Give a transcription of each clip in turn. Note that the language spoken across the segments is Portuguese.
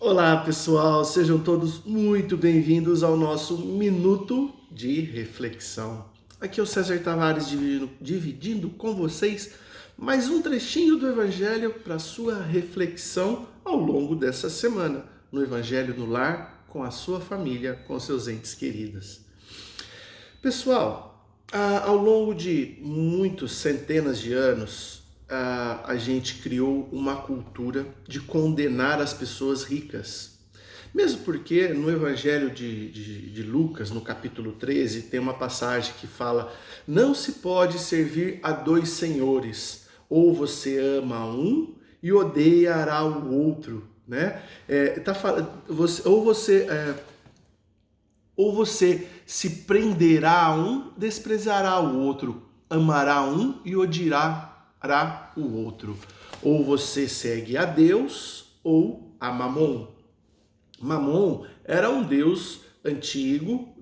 Olá, pessoal, sejam todos muito bem-vindos ao nosso Minuto de Reflexão. Aqui é o César Tavares dividindo com vocês mais um trechinho do Evangelho para sua reflexão ao longo dessa semana, no Evangelho no Lar, com a sua família, com seus entes queridos. Pessoal, ao longo de muitos centenas de anos, a gente criou uma cultura de condenar as pessoas ricas. Mesmo porque no Evangelho de Lucas, no capítulo 13, tem uma passagem que fala: não se pode servir a dois senhores, ou você ama um e odiará o outro, né? Ou você se prenderá a um, desprezará o outro, amará um e odiará o outro. Ou você segue a Deus ou a Mamon. Mamon era um deus antigo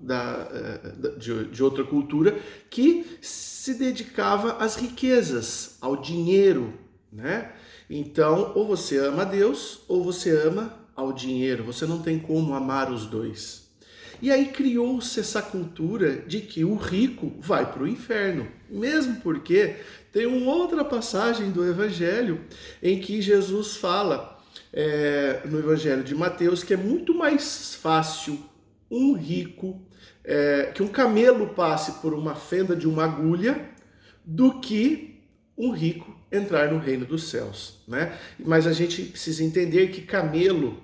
de outra cultura que se dedicava às riquezas, ao dinheiro, né? Então, ou você ama a Deus ou você ama ao dinheiro. Você não tem como amar os dois. E aí criou-se essa cultura de que o rico vai para o inferno, mesmo porque tem uma outra passagem do Evangelho em que Jesus fala, no Evangelho de Mateus, que é muito mais fácil um rico, que um camelo passe por uma fenda de uma agulha, do que um rico entrar no reino dos céus, né? Mas a gente precisa entender que camelo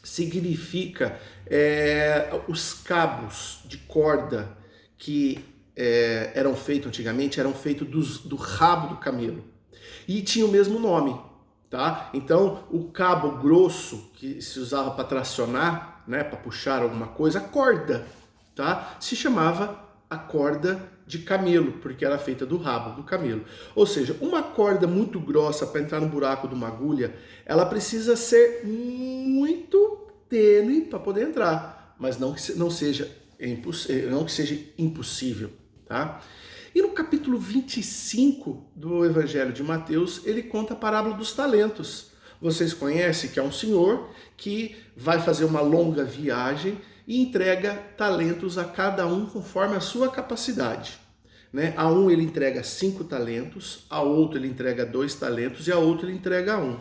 significa os cabos de corda que eram feitos antigamente, eram feitos do rabo do camelo. E tinha o mesmo nome, tá? Então, o cabo grosso que se usava para tracionar, né, para puxar alguma coisa, a corda, tá? Se chamava a corda de camelo, porque era feita do rabo do camelo. Ou seja, uma corda muito grossa para entrar no buraco de uma agulha, ela precisa ser muito tênue para poder entrar, mas não que seja impossível, tá? E no capítulo 25 do Evangelho de Mateus, ele conta a parábola dos talentos. Vocês conhecem que é um senhor que vai fazer uma longa viagem e entrega talentos a cada um conforme a sua capacidade, né? A um ele entrega 5 talentos, a outro ele entrega 2 talentos e a outro ele entrega 1.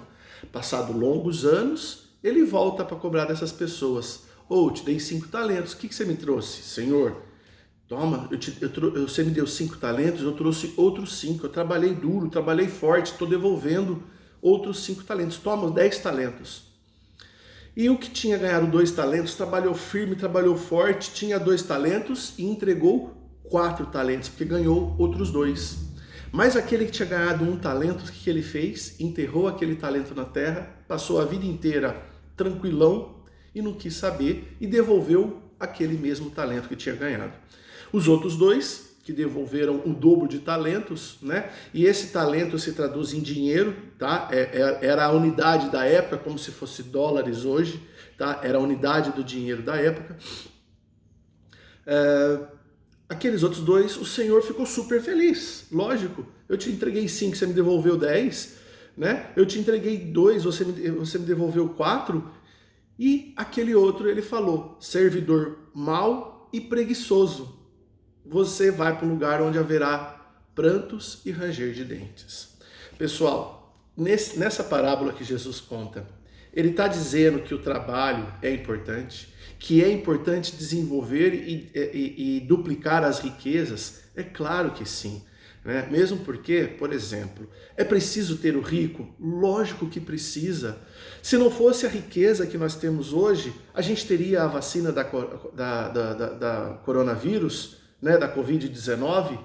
Passado longos anos, ele volta para cobrar dessas pessoas. Eu te dei 5 talentos, o que você me trouxe? Senhor, toma, você me deu 5 talentos, eu trouxe outros 5, eu trabalhei duro, trabalhei forte, estou devolvendo outros 5 talentos, toma 10 talentos. E o que tinha ganhado 2 talentos, trabalhou firme, trabalhou forte, tinha 2 talentos e entregou 4 talentos, porque ganhou outros 2. Mas aquele que tinha ganhado 1 talento, o que ele fez? Enterrou aquele talento na terra, passou a vida inteira tranquilão e não quis saber e devolveu aquele mesmo talento que tinha ganhado. Os outros 2, que devolveram o dobro de talentos, né? E esse talento se traduz em dinheiro, tá? Era a unidade da época, como se fosse dólares hoje, tá? Era a unidade do dinheiro da época. Aqueles outros 2, o Senhor ficou super feliz, lógico. Eu te entreguei 5, você me devolveu 10, né? Eu te entreguei 2, você me devolveu 4. E aquele outro, ele falou: servidor mau e preguiçoso, você vai para um lugar onde haverá prantos e ranger de dentes. Pessoal, nessa parábola que Jesus conta, ele está dizendo que o trabalho é importante, que é importante desenvolver e duplicar as riquezas. É claro que sim, né? Mesmo porque, por exemplo, é preciso ter o rico? Lógico que precisa. Se não fosse a riqueza que nós temos hoje, a gente teria a vacina da coronavírus, né, da Covid-19?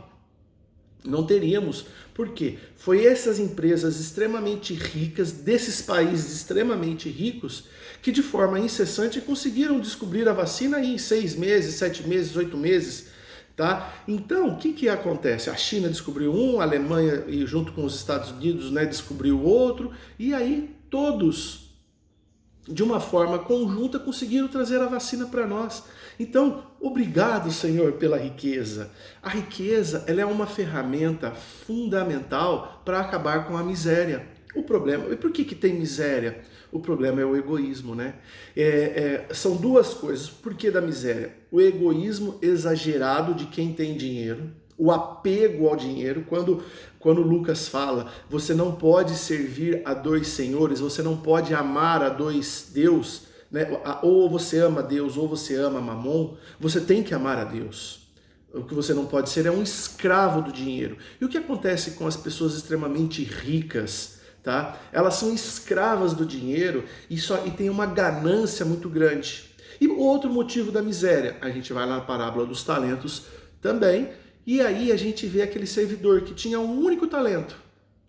Não teríamos. Por quê? Foi essas empresas extremamente ricas, desses países extremamente ricos, que de forma incessante conseguiram descobrir a vacina em 6 meses, 7 meses, 8 meses. Tá? Então, o que acontece? A China descobriu um, a Alemanha, e junto com os Estados Unidos, né, descobriu outro, e aí todos, de uma forma conjunta, conseguiram trazer a vacina para nós. Então, obrigado, Senhor, pela riqueza. A riqueza, ela é uma ferramenta fundamental para acabar com a miséria. O problema, e por que tem miséria? O problema é o egoísmo, né? São duas coisas. Por que da miséria? O egoísmo exagerado de quem tem dinheiro, o apego ao dinheiro. Quando Lucas fala, você não pode servir a dois senhores, você não pode amar a dois Deus, né? Ou você ama Deus ou você ama Mamon, você tem que amar a Deus. O que você não pode ser é um escravo do dinheiro. E o que acontece com as pessoas extremamente ricas? Tá? Elas são escravas do dinheiro e tem uma ganância muito grande. E o outro motivo da miséria, a gente vai lá na parábola dos talentos também, e aí a gente vê aquele servidor que tinha um único talento,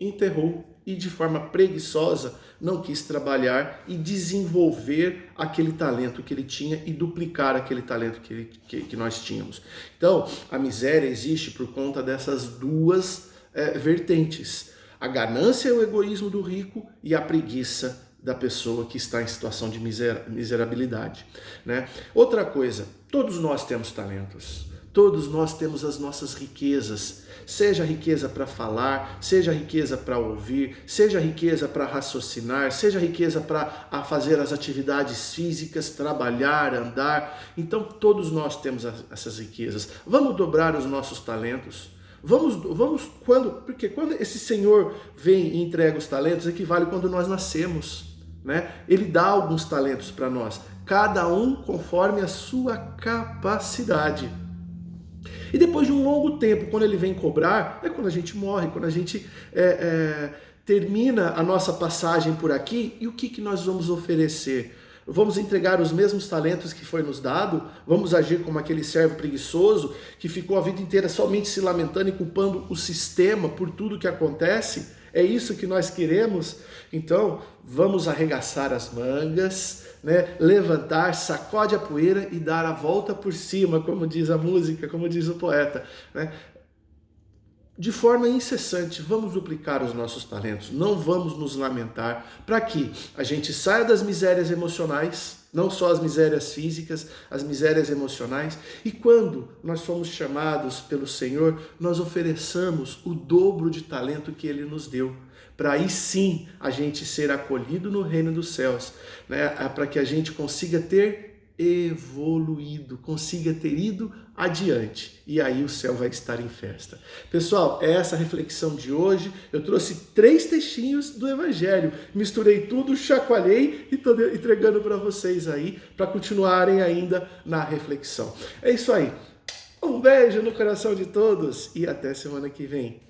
enterrou e de forma preguiçosa não quis trabalhar e desenvolver aquele talento que ele tinha e duplicar aquele talento que nós tínhamos. Então, a miséria existe por conta dessas duas vertentes. A ganância é o egoísmo do rico e a preguiça da pessoa que está em situação de miserabilidade, né? Outra coisa, todos nós temos talentos, todos nós temos as nossas riquezas, seja riqueza para falar, seja riqueza para ouvir, seja riqueza para raciocinar, seja riqueza para fazer as atividades físicas, trabalhar, andar. Então todos nós temos essas riquezas. Vamos dobrar os nossos talentos. Porque quando esse Senhor vem e entrega os talentos, equivale quando nós nascemos, né? Ele dá alguns talentos para nós, cada um conforme a sua capacidade. E depois de um longo tempo, quando ele vem cobrar, é quando a gente morre, quando a gente termina a nossa passagem por aqui, e o que nós vamos oferecer? Vamos entregar os mesmos talentos que foi nos dado? Vamos agir como aquele servo preguiçoso que ficou a vida inteira somente se lamentando e culpando o sistema por tudo que acontece? É isso que nós queremos? Então, vamos arregaçar as mangas, né? Levantar, sacode a poeira e dar a volta por cima, como diz a música, como diz o poeta, né? De forma incessante, vamos duplicar os nossos talentos, não vamos nos lamentar, para que a gente saia das misérias emocionais, não só as misérias físicas, as misérias emocionais, e quando nós somos chamados pelo Senhor, nós ofereçamos o dobro de talento que Ele nos deu, para aí sim a gente ser acolhido no reino dos céus, né? Para que a gente consiga ter evoluído, consiga ter ido adiante, e aí o céu vai estar em festa. Pessoal, é essa a reflexão de hoje. Eu trouxe 3 textinhos do Evangelho, misturei tudo, chacoalhei e estou entregando para vocês aí, para continuarem ainda na reflexão. É isso aí, um beijo no coração de todos e até semana que vem.